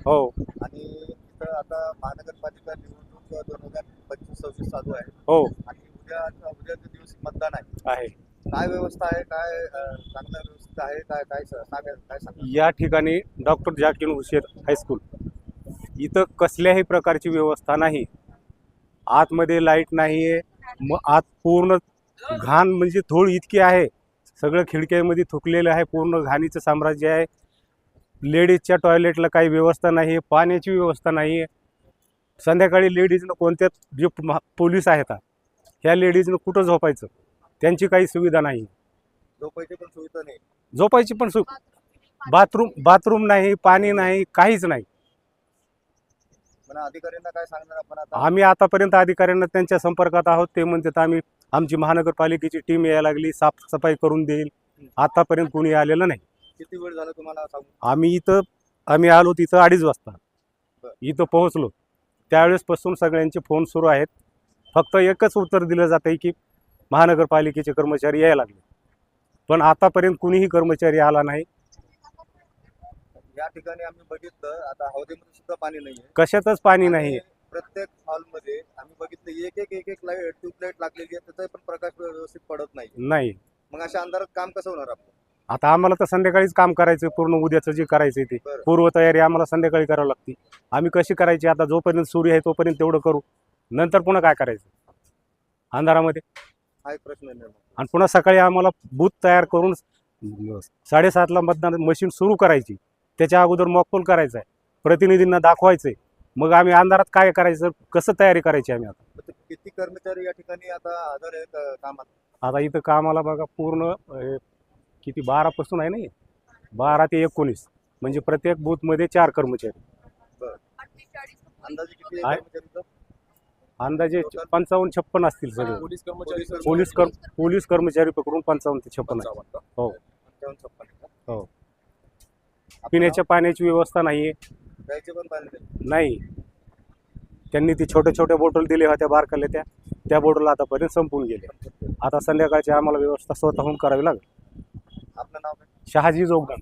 हो आणि इथं आता महानगरपालिका निवडणूक 2025-26 चालू आहे हो आणि उद्याच्या दिवशी मतदान आहे. आहे. काय व्यवस्था आहे, काय चांगलं व्यवस्थित आहे, काय काय सांगा, काय सांगा. या ठिकाणी डॉक्टर झाकीर हुसेन हायस्कूल इथं कसल्याही प्रकारची व्यवस्था नाही. आतमध्ये लाईट नाहीये. मग आत पूर्ण घाण म्हणजे धूळ इतकी आहे. सगळं खिडक्यांमध्ये थुकलेलं आहे. पूर्ण घाणीचं साम्राज्य आहे. लेडीजच्या टॉयलेटला काही व्यवस्था नाही आहे. पाण्याची व्यवस्था नाही आहे. संध्याकाळी लेडीजनं कोणत्या जे पोलीस आहेत ह्या लेडीजनं कुठं झोपायचं, त्यांची काही सुविधा नाही. झोपायची पण सुविधा नाही. झोपायची पण बाथरूम नाही, पाणी नाही, काहीच नाही. पण अधिकाऱ्यांना काय सांगणार आपण आता. आम्ही आतापर्यंत अधिकाऱ्यांना त्यांच्या संपर्कात आहोत. ते म्हणतात आमची महानगरपालिकेची टीम यायला लागली, साफसफाई करून देईल. आतापर्यंत कोणी आलेलं नाही. किती वेळ झाला तुम्हाला सांगू. आम्ही आलो तिथं 2:30 वाजता इथं पोहोचलो. त्यावेळेसपासून सगळ्यांचे फोन सुरू आहेत. फक्त एकच उत्तर दिलं जात आहे की महानगरपालिकेचे कर्मचारी यायला लागले, पण आतापर्यंत कुणीही कर्मचारी आला नाही. या ठिकाणी आम्ही बघितलं, आता हौदेमध्ये सुद्धा पाणी नाहीये. कशातच पाणी नाही. आणि प्रत्येक हॉलमध्ये आम्ही बघितलं एक लाईट ट्यूबलाईट लागलेली आहे, त्याचा पण प्रकाश व्यवस्थित पडत नाही. मग अशा अंधारात काम कसं होणार आपण. आता आम्हाला तर संध्याकाळीच काम करायचं. पूर्ण उद्याचं जे करायचं ते पूर्वतयारी आम्हाला संध्याकाळी करावी लागते. आम्ही कशी करायची आता, जोपर्यंत सूर्य आहे तोपर्यंत तेवढं करू, नंतर पुन्हा काय करायचं अंधारामध्ये. हा एक प्रश्न आहे. आणि पुन्हा सकाळी आम्हाला बूथ तयार करून 7:30ला मतदान मशीन सुरू करायची. त्याच्या अगोदर मॉकपोल करायचा आहे, प्रतिनिधींना दाखवायचंय. मग आम्ही अंधारात काय करायचं, कसं तयारी करायची आम्ही आता. किती कर्मचारी या ठिकाणी आता हजर आहेत कामात. आता इथं कामाला बघा पूर्ण किती 12 पासून आहे नाही, 12 ते 19 म्हणजे प्रत्येक बूथमध्ये 4 कर्मचारी. अंदाजे किती कर्मचारी. अंदाजे 55-56 असतील सगळे. पोलीस कर्मचारी पकडून 55 ते 56. हो हो. पिण्याच्या पाण्याची व्यवस्था नाहीये. प्यायचे पण पाणी नाही. त्यांनी ती छोट्या बॉटल दिल्या होत्या बारकाल्या, त्या बॉटल आतापर्यंत संपून गेल्या. आता संध्याकाळची आम्हाला व्यवस्था स्वतःहून करावी लागेल. आपलं नाव काय. शहाजी जोगदान.